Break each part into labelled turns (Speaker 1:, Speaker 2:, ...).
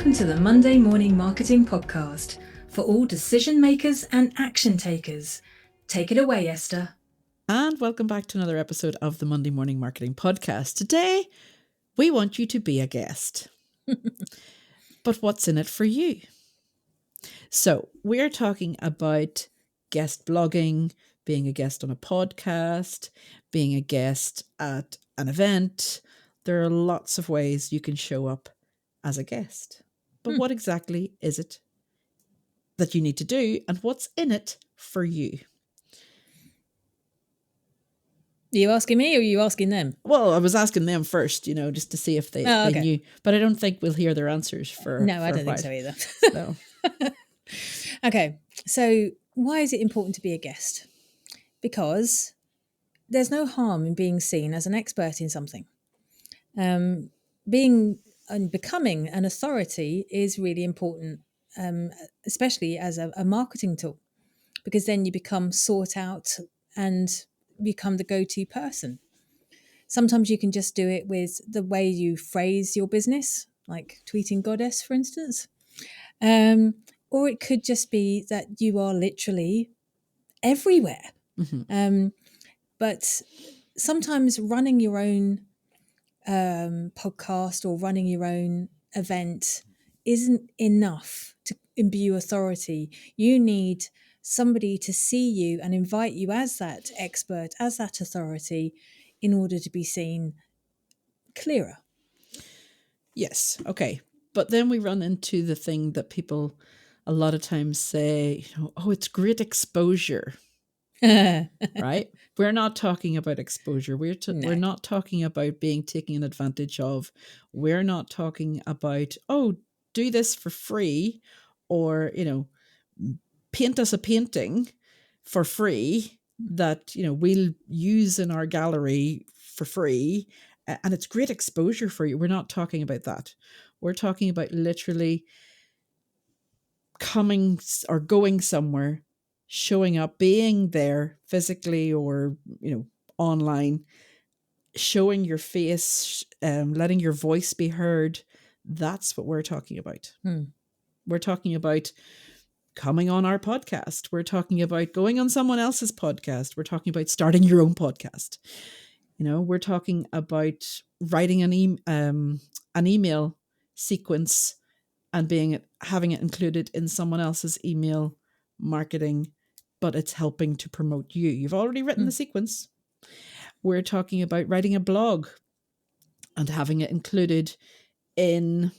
Speaker 1: Welcome to the Monday Morning Marketing Podcast for all decision makers and action takers. Take it away, Esther.
Speaker 2: And welcome back to another episode of the Monday Morning Marketing Podcast. Today, we want you to be a guest. But what's in it for you? So we're talking about guest blogging, being a guest on a podcast, being a guest at an event. There are lots of ways you can show up as a guest. But what exactly is it that you need to do, and what's in it for you?
Speaker 3: Are you asking me or are you asking them?
Speaker 2: Well, I was asking them first, just to see if they knew. But I don't think we'll hear their answers for
Speaker 3: No, I
Speaker 2: don't
Speaker 3: think so either.
Speaker 2: No.
Speaker 3: Okay, so why is it important to be a guest? Because there's no harm in being seen as an expert in something. Being and becoming an authority is really important, especially as a marketing tool, because then you become sought out and become the go-to person. Sometimes you can just do it with the way you phrase your business, like tweeting goddess, for instance. Or it could just be that you are literally everywhere.
Speaker 2: Mm-hmm.
Speaker 3: But sometimes running your own podcast or running your own event isn't enough to imbue authority. You need somebody to see you and invite you as that expert, as that authority, in order to be seen clearer.
Speaker 2: Yes. Okay. But then we run into the thing that people a lot of times say, oh, it's great exposure. Right? We're not talking about exposure. We're not talking about being taken advantage of. We're not talking about, oh, do this for free, or, paint us a painting for free that, we'll use in our gallery for free. And it's great exposure for you. We're not talking about that. We're talking about literally coming or going somewhere, showing up, being there physically or, online, showing your face, letting your voice be heard. That's what we're talking about. We're talking about coming on our podcast. We're talking about going on someone else's podcast. We're talking about starting your own podcast. We're talking about writing an email sequence and having it included in someone else's email marketing, but it's helping to promote you. You've already written the sequence. We're talking about writing a blog and having it included in,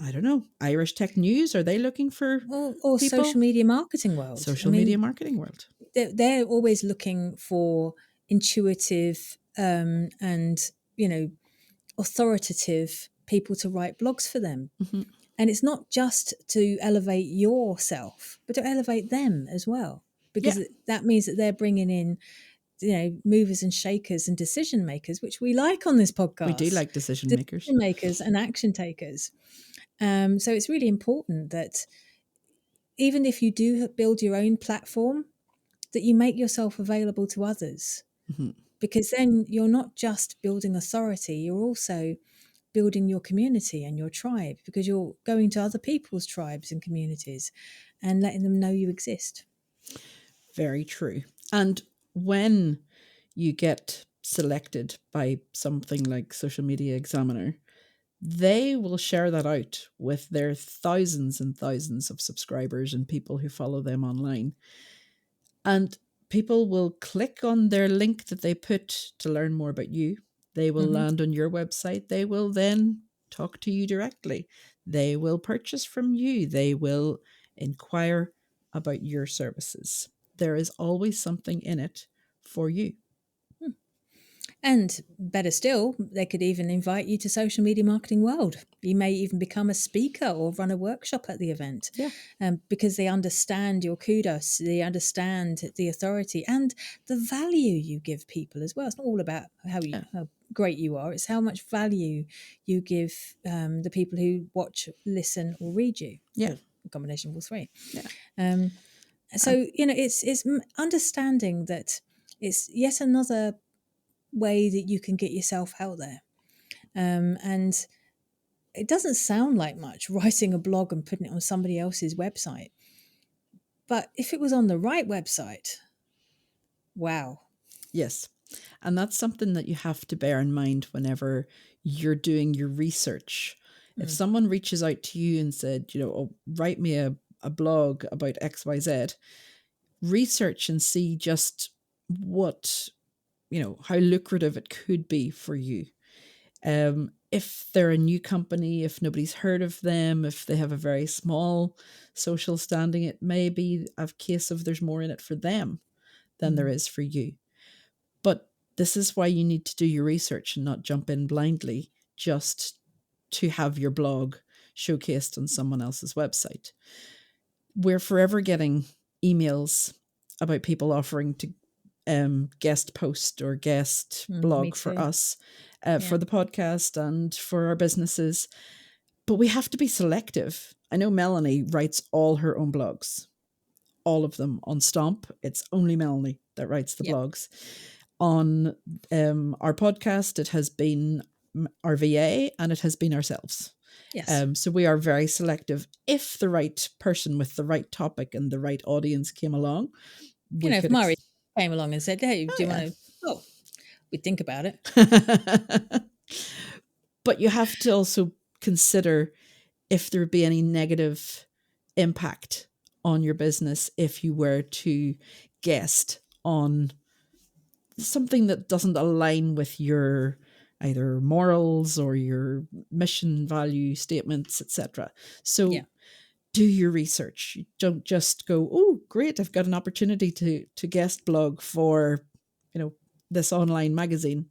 Speaker 2: I don't know, Irish Tech News. Are they looking for
Speaker 3: or social media marketing world?
Speaker 2: Media marketing world.
Speaker 3: They're always looking for intuitive and authoritative people to write blogs for them.
Speaker 2: Mm-hmm.
Speaker 3: And it's not just to elevate yourself, but to elevate them as well, because that means that they're bringing in, movers and shakers and decision makers, which we like on this podcast.
Speaker 2: We do like decision
Speaker 3: makers and action takers. So it's really important that even if you do build your own platform, that you make yourself available to others, because then you're not just building authority, you're also building your community and your tribe, because you're going to other people's tribes and communities and letting them know you exist.
Speaker 2: Very true. And when you get selected by something like Social Media Examiner, they will share that out with their thousands and thousands of subscribers and people who follow them online. And people will click on their link that they put to learn more about you. They will land on your website. They will then talk to you directly. They will purchase from you. They will inquire about your services. There is always something in it for you.
Speaker 3: And better still, they could even invite you to Social Media Marketing World. You may even become a speaker or run a workshop at the event, because they understand your kudos, they understand the authority and the value you give people as well. It's not all about how great you are, it's how much value you give the people who watch, listen or read you.
Speaker 2: Yeah.
Speaker 3: A combination of all three.
Speaker 2: Yeah.
Speaker 3: So, it's understanding that it's yet another way that you can get yourself out there. And it doesn't sound like much writing a blog and putting it on somebody else's website. But if it was on the right website, wow.
Speaker 2: Yes. And that's something that you have to bear in mind whenever you're doing your research. If
Speaker 3: Mm,
Speaker 2: someone reaches out to you and said, oh, write me a blog about XYZ, research and see just what, how lucrative it could be for you. If they're a new company, if nobody's heard of them, if they have a very small social standing, it may be a case of there's more in it for them than there is for you. But this is why you need to do your research and not jump in blindly just to have your blog showcased on someone else's website. We're forever getting emails about people offering to guest post or guest
Speaker 3: me
Speaker 2: blog for
Speaker 3: too.
Speaker 2: us,
Speaker 3: Yeah.
Speaker 2: for the podcast and for our businesses. But we have to be selective. I know Melanie writes all her own blogs, all of them on Stomp. It's only Melanie that writes the
Speaker 3: Yep.
Speaker 2: blogs. On our podcast, it has been our VA and it has been ourselves.
Speaker 3: Yes.
Speaker 2: So we are very selective. If the right person with the right topic and the right audience came along, we
Speaker 3: If
Speaker 2: could.
Speaker 3: Murray came along and said, "Hey, do you
Speaker 2: yeah.
Speaker 3: want to?" Oh, we'd think about it.
Speaker 2: But you have to also consider if there would be any negative impact on your business if you were to guest on something that doesn't align with your either morals or your mission value statements, etc. So
Speaker 3: Yeah.
Speaker 2: do your research. You don't just go, oh, great, I've got an opportunity to guest blog for, this online magazine.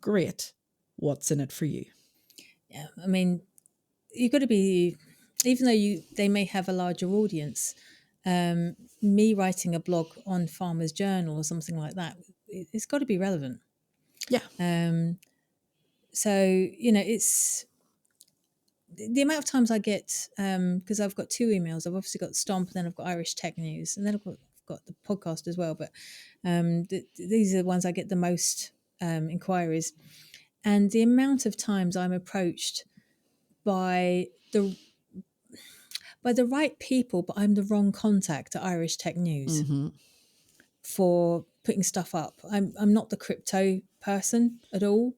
Speaker 2: Great. What's in it for you?
Speaker 3: Yeah. I mean, you've got to be, even though they may have a larger audience, me writing a blog on Farmer's Journal or something like that, it's got to be relevant.
Speaker 2: Yeah.
Speaker 3: So, it's the amount of times I get, because I've got two emails. I've obviously got Stomp, and then I've got Irish Tech News, and then I've got the podcast as well. But these are the ones I get the most inquiries. And the amount of times I'm approached by the right people, but I'm the wrong contact at Irish Tech News for putting stuff up. I'm not the crypto person at all.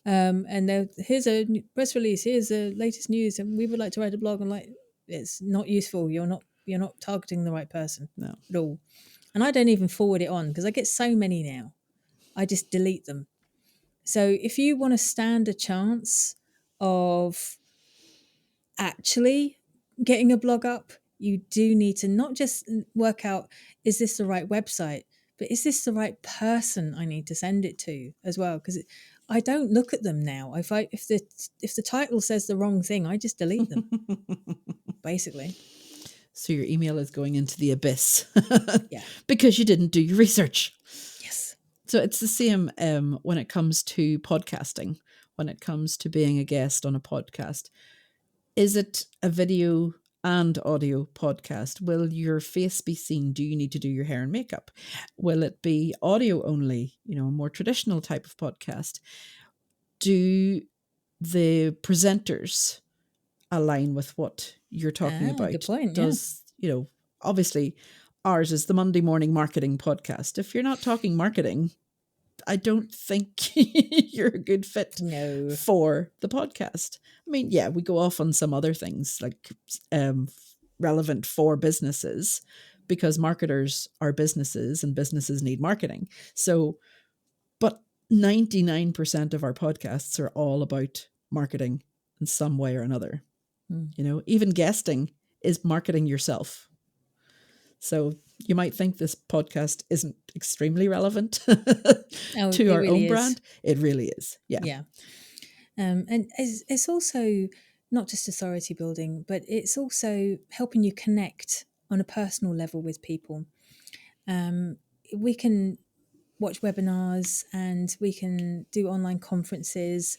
Speaker 3: And here's a press release. Here's the latest news, and we would like to write a blog. And it's not useful. You're not targeting the right person at all. And I don't even forward it on because I get so many now. I just delete them. So if you want to stand a chance of actually getting a blog up, you do need to not just work out, is this the right website, but is this the right person I need to send it to as well? Because I don't look at them now. If the title says the wrong thing, I just delete them, basically.
Speaker 2: So your email is going into the abyss.
Speaker 3: Yeah.
Speaker 2: Because you didn't do your research.
Speaker 3: Yes.
Speaker 2: So it's the same when it comes to podcasting, when it comes to being a guest on a podcast. Is it a video and audio podcast? Will your face be seen? Do you need to do your hair and makeup? Will it be audio only, a more traditional type of podcast? Do the presenters align with what you're talking about?
Speaker 3: Good point.
Speaker 2: Does, obviously ours is the Monday Morning Marketing Podcast. If you're not talking marketing, I don't think you're a good fit for the podcast. I mean, yeah, we go off on some other things like relevant for businesses because marketers are businesses and businesses need marketing. So, but 99% of our podcasts are all about marketing in some way or another. Even guesting is marketing yourself. So you might think this podcast isn't extremely relevant to our
Speaker 3: really
Speaker 2: own brand. It really is. Yeah.
Speaker 3: Yeah. And it's also not just authority building, but it's also helping you connect on a personal level with people. We can watch webinars and we can do online conferences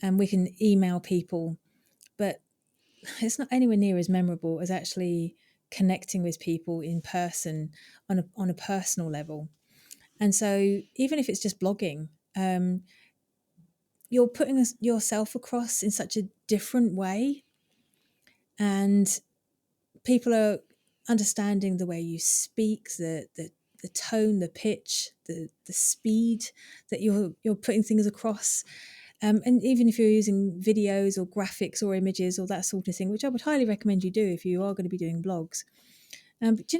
Speaker 3: and we can email people, but it's not anywhere near as memorable as actually connecting with people in person on a personal level. And so even if it's just blogging, you're putting yourself across in such a different way, and people are understanding the way you speak, the tone, the pitch, the speed that you're putting things across. And even if you're using videos or graphics or images or that sort of thing, which I would highly recommend you do if you are going to be doing blogs. But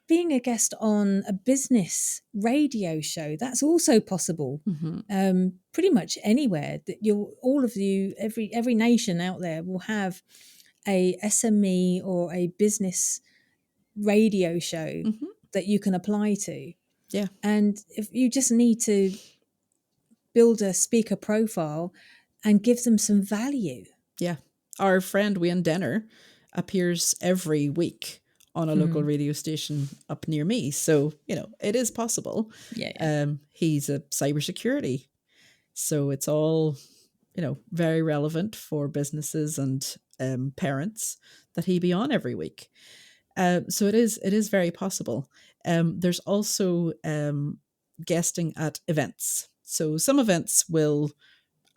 Speaker 3: being a guest on a business radio show, that's also possible. Pretty much anywhere that all of you, every nation out there will have a SME or a business radio show that you can apply to.
Speaker 2: Yeah.
Speaker 3: And if you just need to build a speaker profile and give them some value.
Speaker 2: Yeah. Our friend Wayne Denner appears every week on a local radio station up near me. So, it is possible.
Speaker 3: Yeah.
Speaker 2: He's a cybersecurity. So it's all, very relevant for businesses and parents that he be on every week. So it is very possible. There's also guesting at events. So some events will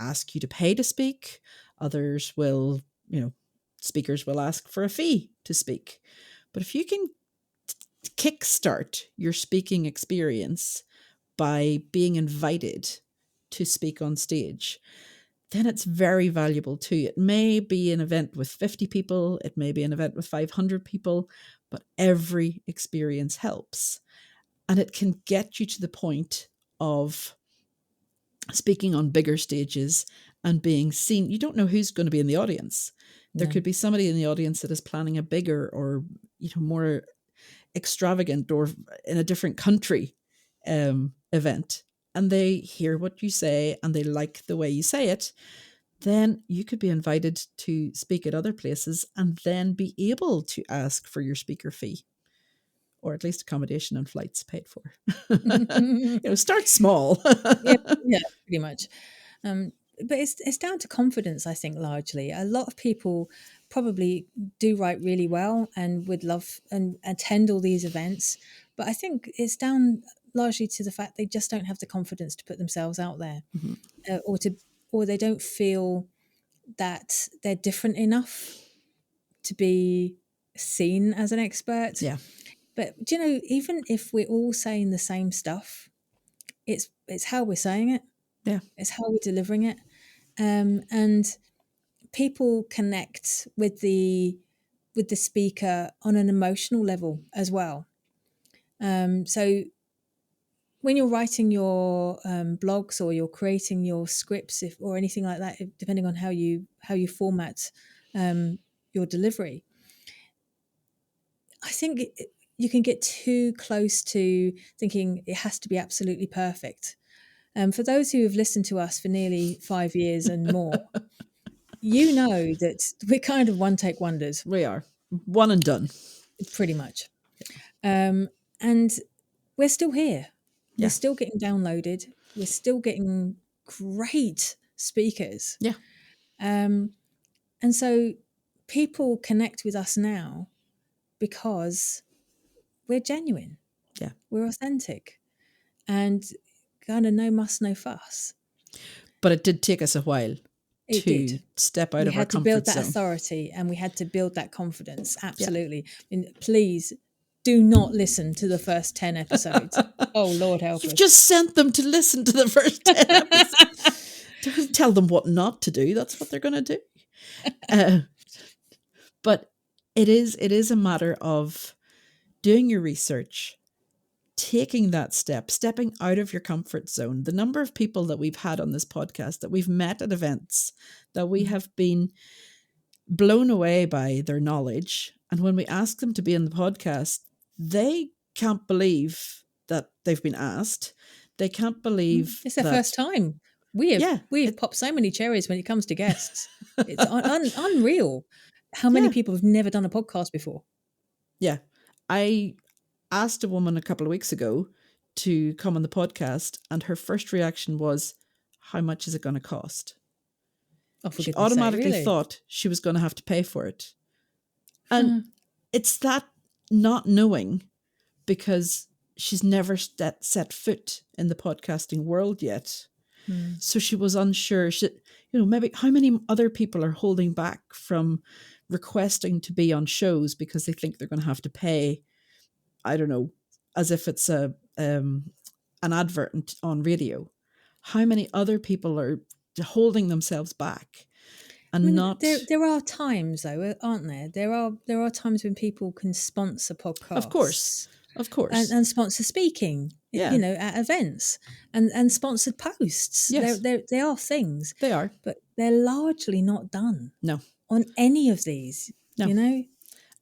Speaker 2: ask you to pay to speak. Others will, speakers will ask for a fee to speak. But if you can kickstart your speaking experience by being invited to speak on stage, then it's very valuable too. It may be an event with 50 people, it may be an event with 500 people, but every experience helps. And it can get you to the point of speaking on bigger stages and being seen. You don't know who's going to be in the audience. There could be somebody in the audience that is planning a bigger or more extravagant or in a different country event, and they hear what you say and they like the way you say it. Then you could be invited to speak at other places and then be able to ask for your speaker fee, or at least accommodation and flights paid for. Start small.
Speaker 3: yeah, pretty much. But it's down to confidence, I think, largely. A lot of people probably do write really well and would love and attend all these events. But I think it's down largely to the fact they just don't have the confidence to put themselves out there, or they don't feel that they're different enough to be seen as an expert.
Speaker 2: Yeah.
Speaker 3: But even if we're all saying the same stuff, it's how we're saying it.
Speaker 2: Yeah.
Speaker 3: It's how we're delivering it. And people connect with the speaker on an emotional level as well. So when you're writing your blogs or you're creating your scripts or anything like that, depending on how you format your delivery, I think you can get too close to thinking it has to be absolutely perfect. For those who have listened to us for nearly 5 years and more, you know that we're kind of one-take wonders.
Speaker 2: We are. One and done.
Speaker 3: Pretty much. And we're still here.
Speaker 2: Yeah.
Speaker 3: We're still getting downloaded. We're still getting great speakers.
Speaker 2: Yeah.
Speaker 3: And so people connect with us now because we're genuine.
Speaker 2: Yeah.
Speaker 3: We're authentic. And kind of no muss, no fuss.
Speaker 2: But it did take us a while to step out of our comfort zone.
Speaker 3: We had to build that authority and we had to build that confidence. Absolutely. Please do not listen to the first 10 episodes. Oh, Lord help us.
Speaker 2: You've just sent them to listen to the first 10 episodes. Don't tell them what not to do. That's what they're going to do. But it is a matter of doing your research, taking that step, stepping out of your comfort zone. The number of people that we've had on this podcast, that we've met at events, that we have been blown away by their knowledge. And when we ask them to be in the podcast, they can't believe that they've been asked. They can't believe
Speaker 3: it's their first time. We have popped so many cherries when it comes to guests. It's unreal how many people have never done a podcast before.
Speaker 2: Yeah. I asked a woman a couple of weeks ago to come on the podcast, and her first reaction was, how much is it going to cost?
Speaker 3: Oh, for
Speaker 2: she
Speaker 3: goodness
Speaker 2: automatically
Speaker 3: sake, really?
Speaker 2: thought she was going to have to pay for it. And it's that not knowing, because she's never set foot in the podcasting world yet. So she was unsure. Maybe how many other people are holding back from requesting to be on shows because they think they're going to have to pay, I don't know, as if it's an advert on radio. How many other people are holding themselves back and
Speaker 3: I mean,
Speaker 2: not?
Speaker 3: there are times though, aren't there? There are times when people can sponsor
Speaker 2: Of course,
Speaker 3: podcasts
Speaker 2: of course.
Speaker 3: and sponsor speaking,
Speaker 2: Yeah.
Speaker 3: at events and sponsored posts.
Speaker 2: Yes.
Speaker 3: They are things,
Speaker 2: They are.
Speaker 3: but they're largely not done
Speaker 2: No.
Speaker 3: on any of these.
Speaker 2: No.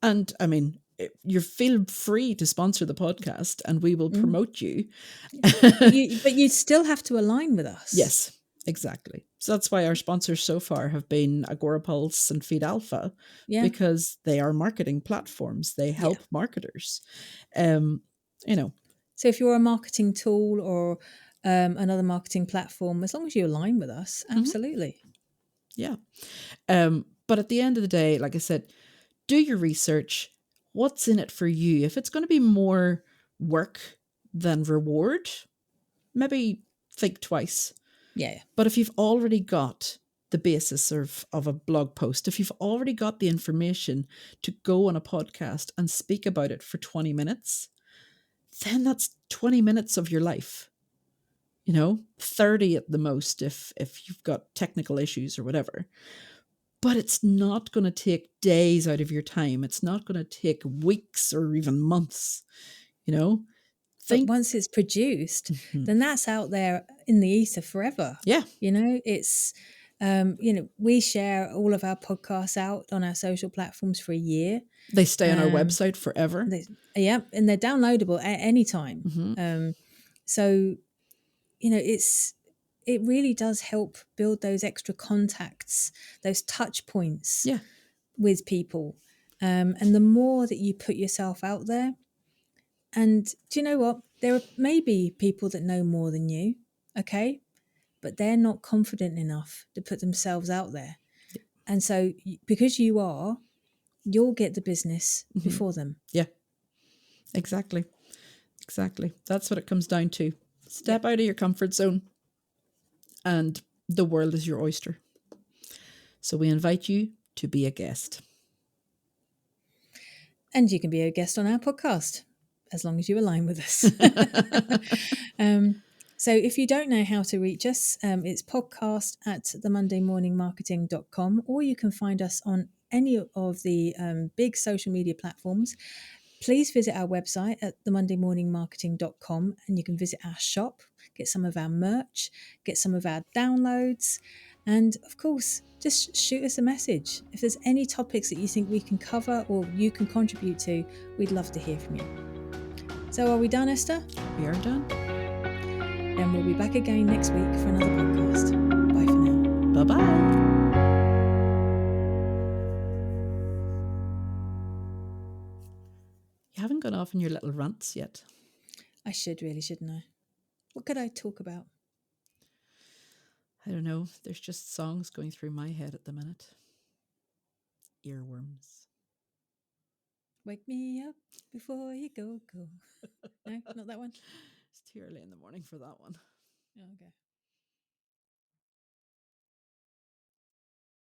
Speaker 2: And I mean, you feel free to sponsor the podcast and we will promote you.
Speaker 3: but you still have to align with us.
Speaker 2: Yes, exactly. So that's why our sponsors so far have been Agorapulse and Feed Alpha, because they are marketing platforms. They help marketers.
Speaker 3: So if you're a marketing tool or another marketing platform, as long as you align with us, absolutely.
Speaker 2: Yeah. But at the end of the day, like I said, do your research. What's in it for you? If it's going to be more work than reward, maybe think twice.
Speaker 3: Yeah.
Speaker 2: But if you've already got the basis of a blog post, if you've already got the information to go on a podcast and speak about it for 20 minutes, then that's 20 minutes of your life. 30 at the most if you've got technical issues or whatever. But it's not going to take days out of your time. It's not going to take weeks or even months.
Speaker 3: But once it's produced, then that's out there in the ether forever.
Speaker 2: Yeah.
Speaker 3: It's, we share all of our podcasts out on our social platforms for a year.
Speaker 2: They stay on our website forever.
Speaker 3: And they're downloadable at any time. So, it really does help build those extra contacts, those touch points with people. And the more that you put yourself out there, and do you know what? There may be people that know more than you, okay? But they're not confident enough to put themselves out there. And so because you'll get the business before them.
Speaker 2: Yeah, exactly. Exactly. That's what it comes down to. Step out of your comfort zone and the world is your oyster. So we invite you to be a guest.
Speaker 3: And you can be a guest on our podcast as long as you align with us. So if you don't know how to reach us, it's podcast at themondaymorningmarketing.com, or you can find us on any of the big social media platforms. Please visit our website at themondaymorningmarketing.com and you can visit our shop, get some of our merch, get some of our downloads, and of course, just shoot us a message. If there's any topics that you think we can cover or you can contribute to, we'd love to hear from you. So are we done, Esther?
Speaker 2: We are done.
Speaker 3: Then we'll be back again next week for another podcast. Bye for now.
Speaker 2: Bye-bye. You haven't gone off on your little rants yet.
Speaker 3: I should really, shouldn't I? What could I talk about?
Speaker 2: I don't know. There's just songs going through my head at the minute. Earworms.
Speaker 3: Wake me up before you go. No, not that one.
Speaker 2: It's too early in the morning for that one.
Speaker 3: Oh, okay.